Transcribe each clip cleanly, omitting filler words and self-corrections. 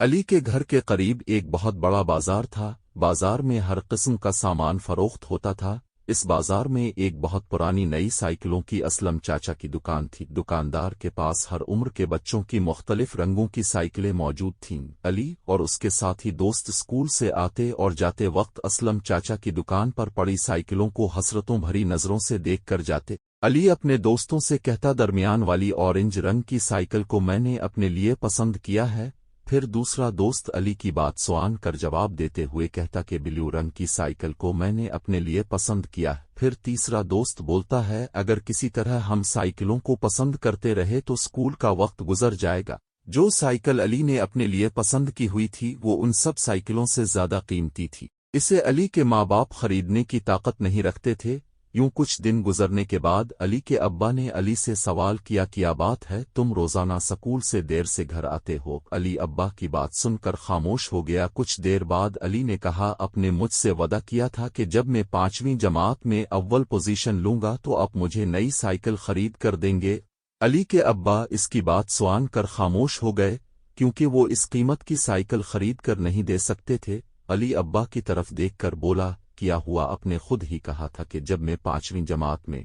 علی کے گھر کے قریب ایک بہت بڑا بازار تھا۔ بازار میں ہر قسم کا سامان فروخت ہوتا تھا۔ اس بازار میں ایک بہت پرانی نئی سائیکلوں کی اسلم چاچا کی دکان تھی۔ دکاندار کے پاس ہر عمر کے بچوں کی مختلف رنگوں کی سائیکلیں موجود تھیں۔ علی اور اس کے ساتھی دوست اسکول سے آتے اور جاتے وقت اسلم چاچا کی دکان پر پڑی سائیکلوں کو حسرتوں بھری نظروں سے دیکھ کر جاتے۔ علی اپنے دوستوں سے کہتا، درمیان والی اورنج رنگ کی سائیکل کو میں نے اپنے لیے پسند کیا ہے۔ پھر دوسرا دوست علی کی بات سوان کر جواب دیتے ہوئے کہتا کہ بلیو رنگ کی سائیکل کو میں نے اپنے لیے پسند کیا ہے۔ پھر تیسرا دوست بولتا ہے، اگر کسی طرح ہم سائیکلوں کو پسند کرتے رہے تو اسکول کا وقت گزر جائے گا۔ جو سائیکل علی نے اپنے لیے پسند کی ہوئی تھی وہ ان سب سائیکلوں سے زیادہ قیمتی تھی۔ اسے علی کے ماں باپ خریدنے کی طاقت نہیں رکھتے تھے۔ یوں کچھ دن گزرنے کے بعد علی کے ابا نے علی سے سوال کیا بات ہے، تم روزانہ سکول سے دیر سے گھر آتے ہو؟ علی ابا کی بات سن کر خاموش ہو گیا۔ کچھ دیر بعد علی نے کہا، اپنے مجھ سے وعدہ کیا تھا کہ جب میں 5ویں جماعت میں اول پوزیشن لوں گا تو اب مجھے نئی سائیکل خرید کر دیں گے۔ علی کے ابا اس کی بات سوان کر خاموش ہو گئے، کیونکہ وہ اس قیمت کی سائیکل خرید کر نہیں دے سکتے تھے۔ علی ابا کی طرف دیکھ کر بولا، کیا ہوا؟ آپ نے خود ہی کہا تھا کہ جب میں 5ویں جماعت میں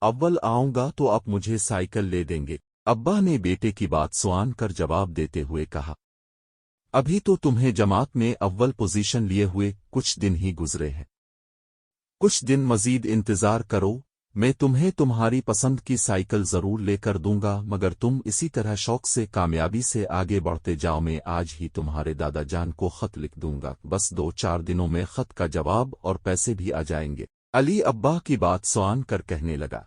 اول آؤں گا تو آپ مجھے سائیکل لے دیں گے۔ ابا نے بیٹے کی بات سوان کر جواب دیتے ہوئے کہا، ابھی تو تمہیں جماعت میں اول پوزیشن لیے ہوئے کچھ دن ہی گزرے ہیں، کچھ دن مزید انتظار کرو، میں تمہیں تمہاری پسند کی سائیکل ضرور لے کر دوں گا، مگر تم اسی طرح شوق سے کامیابی سے آگے بڑھتے جاؤ۔ میں آج ہی تمہارے دادا جان کو خط لکھ دوں گا، بس 2-4 دنوں میں خط کا جواب اور پیسے بھی آ جائیں گے۔ علی ابا کی بات سوان کر کہنے لگا،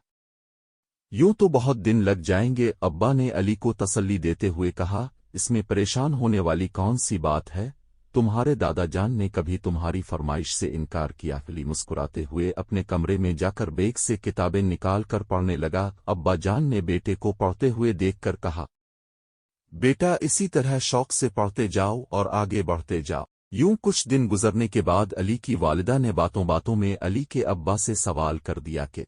یوں تو بہت دن لگ جائیں گے۔ ابا نے علی کو تسلی دیتے ہوئے کہا، اس میں پریشان ہونے والی کون سی بات ہے؟ تمہارے دادا جان نے کبھی تمہاری فرمائش سے انکار کیا؟ علی مسکراتے ہوئے اپنے کمرے میں جا کر بیگ سے کتابیں نکال کر پڑھنے لگا۔ ابا جان نے بیٹے کو پڑھتے ہوئے دیکھ کر کہا، بیٹا اسی طرح شوق سے پڑھتے جاؤ اور آگے بڑھتے جاؤ۔ یوں کچھ دن گزرنے کے بعد علی کی والدہ نے باتوں باتوں میں علی کے ابا سے سوال کر دیا کہ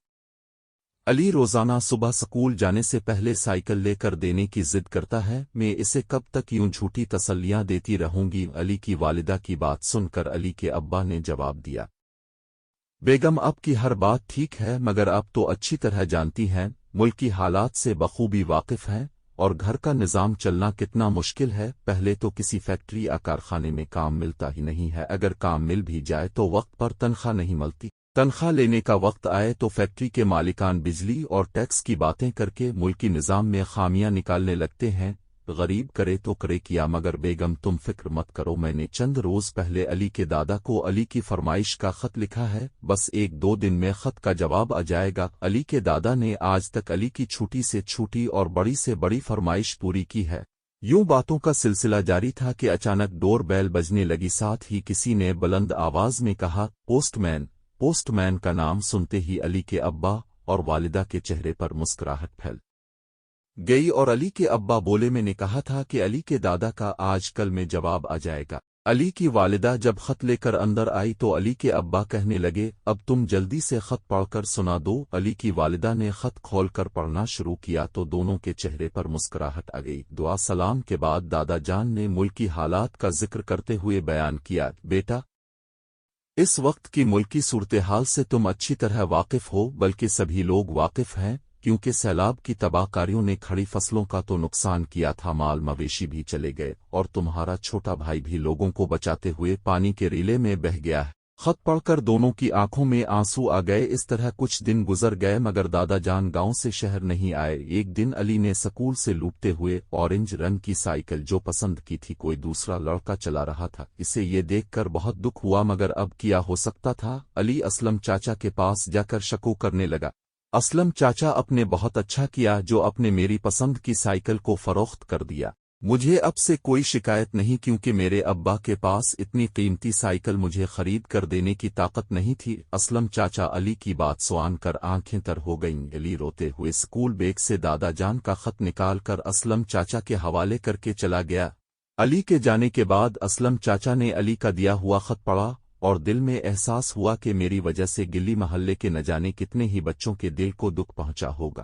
علی روزانہ صبح سکول جانے سے پہلے سائیکل لے کر دینے کی ضد کرتا ہے، میں اسے کب تک یوں جھوٹی تسلیاں دیتی رہوں گی؟ علی کی والدہ کی بات سن کر علی کے ابا نے جواب دیا، بیگم اب کی ہر بات ٹھیک ہے، مگر اب تو اچھی طرح جانتی ہیں، ملکی حالات سے بخوبی واقف ہیں اور گھر کا نظام چلنا کتنا مشکل ہے۔ پہلے تو کسی فیکٹری یا کارخانے میں کام ملتا ہی نہیں ہے، اگر کام مل بھی جائے تو وقت پر تنخواہ نہیں ملتی۔ تنخواہ لینے کا وقت آئے تو فیکٹری کے مالکان بجلی اور ٹیکس کی باتیں کر کے ملکی نظام میں خامیاں نکالنے لگتے ہیں۔ غریب کرے تو کرے کیا؟ مگر بیگم تم فکر مت کرو، میں نے چند روز پہلے علی کے دادا کو علی کی فرمائش کا خط لکھا ہے، بس 1-2 دن میں خط کا جواب آ جائے گا۔ علی کے دادا نے آج تک علی کی چھوٹی سے چھوٹی اور بڑی سے بڑی فرمائش پوری کی ہے۔ یوں باتوں کا سلسلہ جاری تھا کہ اچانک ڈور بیل بجنے لگی، ساتھ ہی کسی نے بلند آواز میں کہا، پوسٹ مین۔ پوسٹ مین کا نام سنتے ہی علی کے ابا اور والدہ کے چہرے پر مسکراہٹ پھیل گئی، اور علی کے ابا بولے، میں نے کہا تھا کہ علی کے دادا کا آج کل میں جواب آ جائے گا۔ علی کی والدہ جب خط لے کر اندر آئی تو علی کے ابا کہنے لگے، اب تم جلدی سے خط پڑھ کر سنا دو۔ علی کی والدہ نے خط کھول کر پڑھنا شروع کیا تو دونوں کے چہرے پر مسکراہٹ آ گئی۔ دعا سلام کے بعد دادا جان نے ملکی حالات کا ذکر کرتے ہوئے بیان کیا، بیٹا اس وقت کی ملکی صورتحال سے تم اچھی طرح واقف ہو، بلکہ سبھی لوگ واقف ہیں، کیونکہ سیلاب کی تباہ کاریوں نے کھڑی فصلوں کا تو نقصان کیا تھا، مال مویشی بھی چلے گئے، اور تمہارا چھوٹا بھائی بھی لوگوں کو بچاتے ہوئے پانی کے ریلے میں بہہ گیا ہے۔ خط پڑھ کر دونوں کی آنکھوں میں آنسو آ گئے۔ اس طرح کچھ دن گزر گئے، مگر دادا جان گاؤں سے شہر نہیں آئے۔ ایک دن علی نے سکول سے لوٹتے ہوئے اورنج رنگ کی سائیکل جو پسند کی تھی کوئی دوسرا لڑکا چلا رہا تھا، اسے یہ دیکھ کر بہت دکھ ہوا، مگر اب کیا ہو سکتا تھا؟ علی اسلم چاچا کے پاس جا کر شکو کرنے لگا، اسلم چاچا آپ نے بہت اچھا کیا جو اپنے میری پسند کی سائیکل کو فروخت کر دیا، مجھے اب سے کوئی شکایت نہیں، کیونکہ میرے ابا کے پاس اتنی قیمتی سائیکل مجھے خرید کر دینے کی طاقت نہیں تھی۔ اسلم چاچا علی کی بات سوان کر آنکھیں تر ہو گئیں۔ علی روتے ہوئے اسکول بیگ سے دادا جان کا خط نکال کر اسلم چاچا کے حوالے کر کے چلا گیا۔ علی کے جانے کے بعد اسلم چاچا نے علی کا دیا ہوا خط پڑھا اور دل میں احساس ہوا کہ میری وجہ سے گلی محلے کے نہ جانے کتنے ہی بچوں کے دل کو دکھ پہنچا ہوگا۔